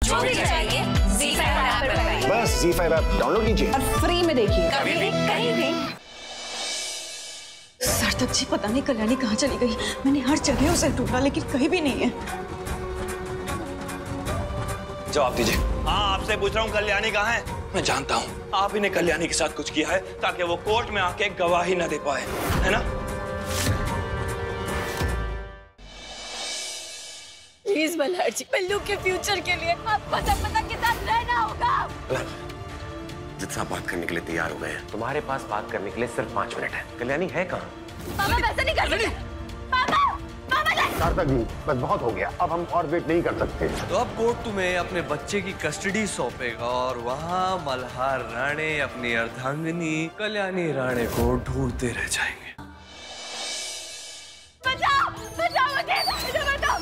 जो भी चाहिए ZEE5 ऐप पर पाइए। बस ZEE5 ऐप डाउनलोड कीजिए और फ्री में देखिए, कभी भी कहीं भी। सार्थक जी पता नहीं कल्याणी कहाँ चली गई। मैंने हर जगह उसे ढूंढा लेकिन कहीं भी नहीं है। जवाब दीजिए। हाँ, आपसे पूछ रहा हूँ कल्याणी कहाँ है? मैं जानता हूँ आप ही ने कल्याणी के साथ कुछ किया है ताकि वो कोर्ट में आके गवाही न दे पाए, है ना? प्लीज मल्हार जी, पल्लू के फ्यूचर के लिए आपको सपना के साथ रहना होगा। जितना बात करने के लिए तैयार हो गए हैं। तुम्हारे पास बात करने के लिए सिर्फ 5 मिनट है। कल्याणी है कहाँ? पापा वैसा नहीं कर सकते। पापा, पापा नहीं। सार्थक जी बस बहुत हो गया, अब हम और वेट नहीं कर सकते। तो अब कोर्ट तुम्हें अपने बच्चे की कस्टडी सौंपेगा और वहाँ मल्हार राणे अपनी अर्धांगिनी कल्याणी राणे को ढूंढते रह जाएंगे। बचाओ, बचाओ मुझे, मुझे बचाओ।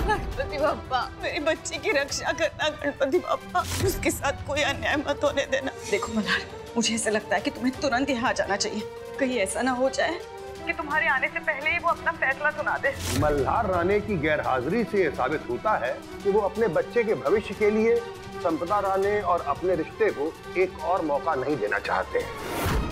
गणपति बाप्पा, मेरी बच्ची की रक्षा करना। गणपति बाप्पा, उसके साथ कोई अन्याय मत होने देना। देखो मल्हार, मुझे ऐसा लगता है कि तुम्हें तुरंत यहाँ आ जाना चाहिए। कहीं ऐसा ना हो जाए कि तुम्हारे आने से पहले ही वो अपना फैसला सुना दे। मल्हार राणे की गैरहाजिरी से यह साबित होता है कि वो अपने बच्चे के भविष्य के लिए संपदा राणे और अपने रिश्ते को एक और मौका नहीं देना चाहते हैं।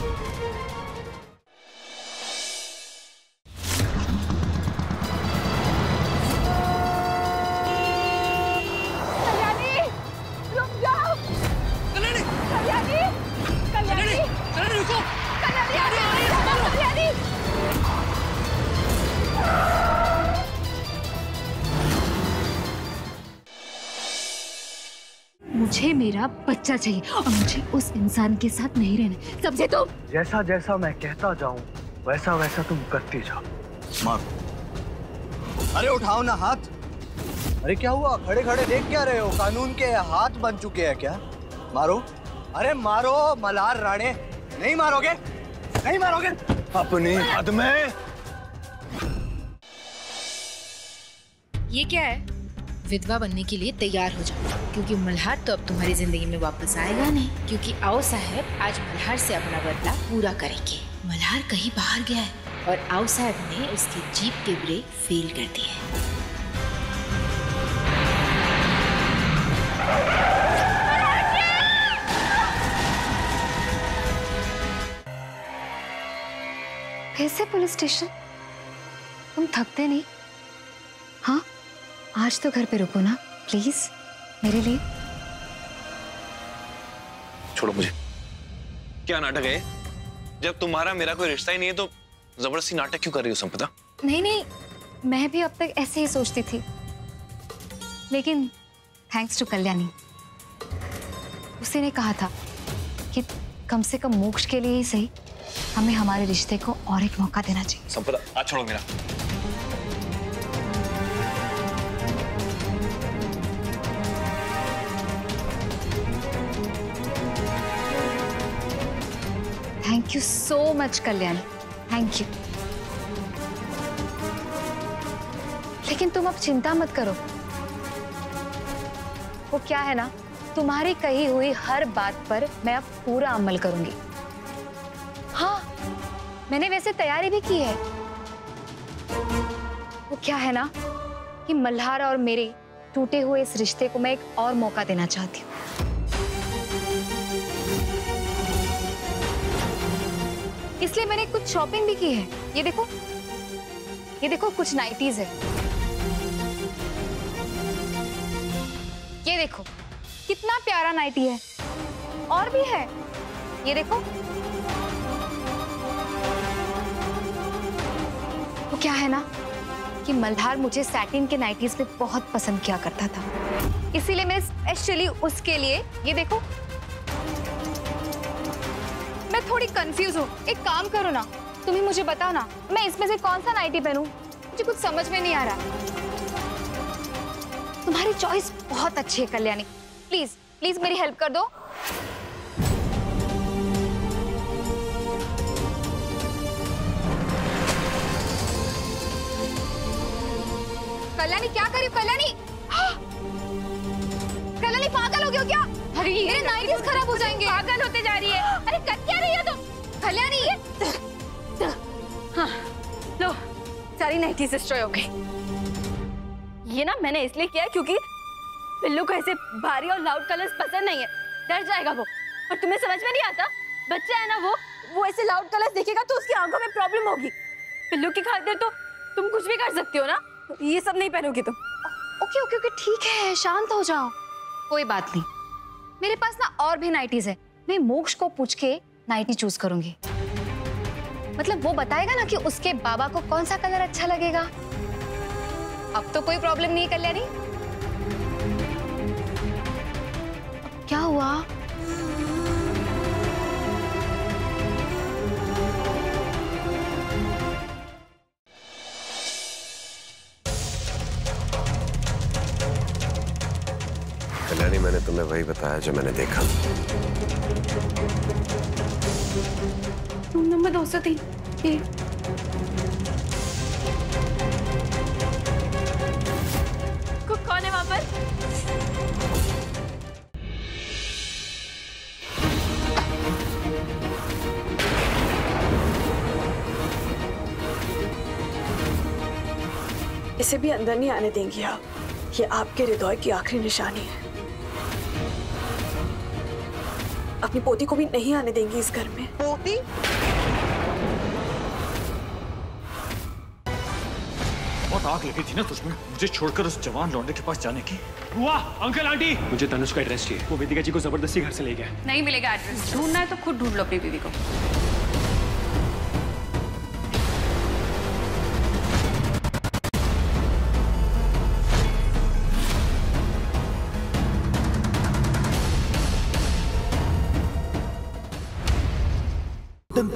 मुझे मेरा बच्चा चाहिए और मुझे उस इंसान के साथ नहीं रहना, समझे तुम? जैसा जैसा मैं कहता जाऊं वैसा वैसा तुम करती जाओ। मारो। अरे उठाओ ना हाथ। अरे क्या हुआ, खड़े खड़े देख क्या रहे हो? कानून के हाथ बन चुके हैं क्या? मारो, अरे मारो। मल्हार राणे, नहीं मारोगे? नहीं मारोगे? अपनी हद में। ये क्या है? विधवा बनने के लिए तैयार हो जाओ, क्योंकि मल्हार तो अब तुम्हारी जिंदगी में वापस आएगा नहीं, क्योंकि आओ साहब आज मल्हार से अपना बदला पूरा करेंगे। मल्हार कहीं बाहर गया है और आओ साहब ने उसकी जीप के ब्रेक फेल कर दिए हैं। फिर से पुलिस स्टेशन? तुम थकते नहीं? हाँ, आज तो घर पे रुको ना प्लीज, मेरे लिए। छोड़ो मुझे। क्या नाटक है? जब तुम्हारा मेरा कोई रिश्ता ही नहीं है तो जबरदस्ती नाटक क्यों कर रही हो संपदा? नहीं नहीं, मैं भी अब तक ऐसे ही सोचती थी, लेकिन थैंक्स टू कल्याणी, उसी ने कहा था कि कम से कम मोक्ष के लिए ही सही हमें हमारे रिश्ते को और एक मौका देना चाहिए। संपदा आज छोड़ो मेरा। Thank you so much Kalyani, thank you. लेकिन तुम अब चिंता मत करो, वो क्या है ना, तुम्हारी कही हुई हर बात पर मैं अब पूरा अमल करूंगी। हाँ, मैंने वैसे तैयारी भी की है। वो क्या है ना कि मल्हार और मेरे टूटे हुए इस रिश्ते को मैं एक और मौका देना चाहती हूँ। इसलिए मैंने कुछ शॉपिंग भी की है। ये देखो कुछ नाइटीज है। ये देखो कितना प्यारा नाइटी है, और भी है। ये देखो, वो क्या है ना कि मल्हार मुझे सैटिन के नाइटीज पे बहुत पसंद किया करता था, इसीलिए मैं स्पेशली उसके लिए, ये देखो। मैं थोड़ी कंफ्यूज हूँ, एक काम करो ना, तुम ही मुझे बताओ ना, मैं इसमें से कौन सा नाइटी पहनूं? मुझे कुछ समझ में नहीं आ रहा। तुम्हारी चॉइस बहुत अच्छी है कल्याणी, प्लीज प्लीज मेरी हेल्प कर दो। कल्याणी क्या करी? कल्याणी, कल्याणी पागल हो गई हो क्या? अरे मेरे नाइटीज खराब हो जाएंगे। पागल होते जा रही है। अरे कर क्या रही है तुम? कल्याणी, हाँ, लो सारी नाइटीज डिस्ट्रॉय हो गई। ये ना मैंने इसलिए किया क्योंकि बिल्लू को ऐसे भारी और लाउड कलर्स पसंद नहीं है, डर जाएगा वो। और तुम्हें समझ में नहीं आता, बच्चा है ना वो ऐसे लाउड कलर्स देखेगा तो उसकी आंखों में प्रॉब्लम होगी। बिल्लू की खातिर तो तुम कुछ भी कर सकती हो ना, ये सब नहीं पहनोगी तुम। ओके ओके ओके ठीक है, शांत हो जाओ। कोई बात नहीं, मेरे पास ना और भी नाइटीज है, मैं मोक्ष को पूछ के नाइटी चूज करूंगी। मतलब वो बताएगा ना कि उसके बाबा को कौन सा कलर अच्छा लगेगा। अब तो कोई प्रॉब्लम नहीं है कल्याणी। क्या हुआ? कल्याणी, मैंने तुम्हें वही बताया जो मैंने देखा। Room number 203। ये कौन है वहां पर? इसे भी अंदर नहीं आने देंगी आप। ये आपके हृदय की आखिरी निशानी है। अपनी पोती को भी नहीं आने देंगी इस घर में। पोती? बहुत आग लगी थी ना तुझमें मुझे छोड़कर उस जवान लौंडे के पास जाने की। हुआ अंकल आंटी, मुझे तनुष का एड्रेस चाहिए। वो वेदिका जी को जबरदस्ती घर से ले गया। नहीं मिलेगा एड्रेस, ढूंढना है तो खुद ढूंढ लो अपनी दीदी को।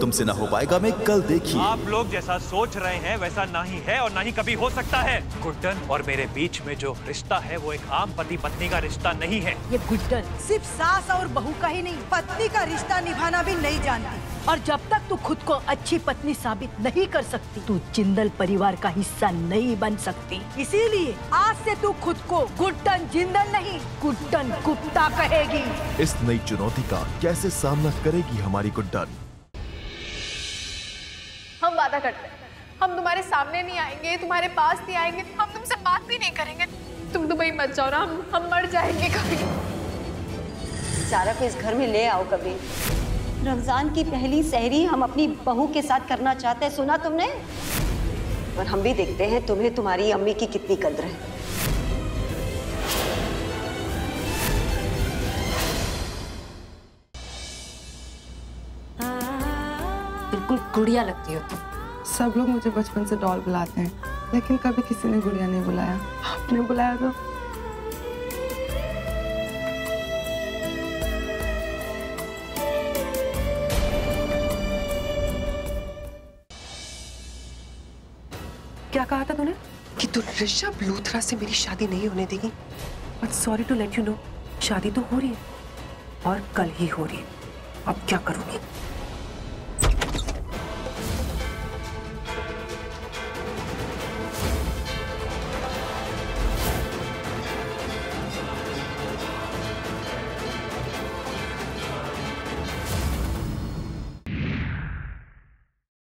तुमसे ना हो पाएगा मैं कल देखिए। आप लोग जैसा सोच रहे हैं वैसा ना ही है और ना ही कभी हो सकता है। गुड्डन और मेरे बीच में जो रिश्ता है वो एक आम पति पत्नी का रिश्ता नहीं है। ये गुड्डन सिर्फ सास और बहू का ही नहीं, पत्नी का रिश्ता निभाना भी नहीं जानती। और जब तक तू खुद को अच्छी पत्नी साबित नहीं कर सकती, तू जिंदल परिवार का हिस्सा नहीं बन सकती। इसीलिए आज से तू खुद को गुड्डन जिंदल नहीं, गुड्डन गुप्ता कहेगी। इस नई चुनौती का कैसे सामना करेगी हमारी गुड्डन? हम वादा करते हैं, हम तुम्हारे सामने नहीं आएंगे, तुम्हारे पास नहीं आएंगे, हम तुमसे बात भी नहीं करेंगे। तुम दुबई मत जाओ ना, हम मर जाएंगे कभी। सारा को इस घर में ले आओ कभी। रमजान की पहली सहरी हम अपनी बहू के साथ करना चाहते हैं, सुना तुमने? और हम भी देखते हैं तुम्हें तुम्हारी अम्मी की कितनी कद्र है। बिल्कुल गुड़िया लगती हो तुम। सब लोग मुझे बचपन से डॉल बुलाते हैं, लेकिन कभी किसी ने गुड़िया नहीं बुलाया। आपने बुलाया तो। क्या कहा था तूने? कि तू ऋषभ लूथरा से मेरी शादी नहीं होने देगी। But sorry to let you know, शादी तो हो रही है और कल ही हो रही है। अब क्या करूंगी?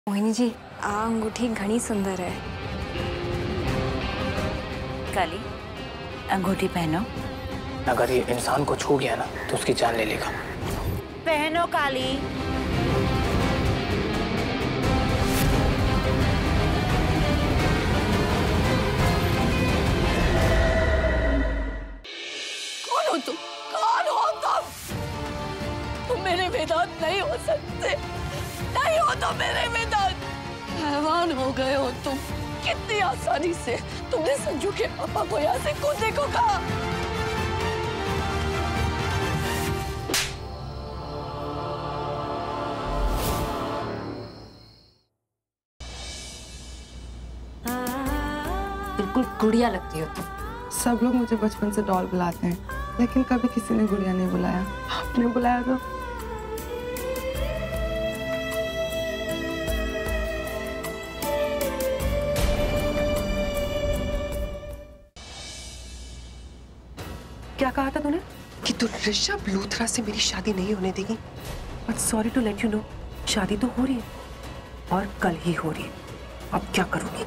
मोहिनी जी, आ अंगूठी घनी सुंदर है। काली, अंगूठी पहनो। अगर ये इंसान को छू गया ना तो उसकी जान ले लेगा। पहनो काली। कौन हो तुम? कौन हो तुम? तुम मेरे वेदांत नहीं हो सकते, नहीं हो तो मेरे वेदांत। हैवान हो गए हो तुम। कितनी आसानी से तुमने संजू के पापा को यहाँ से कूदने को कहा। बिल्कुल गुड़िया लगती हो तुम। सब लोग मुझे बचपन से डॉल बुलाते हैं, लेकिन कभी किसी ने गुड़िया नहीं बुलाया। आपने बुलाया तो। क्या कहा था तूने? कि तू ऋषभ लूथरा से मेरी शादी नहीं होने देगी। But sorry to let you know, शादी तो हो रही है और कल ही हो रही है। अब क्या करूंगी?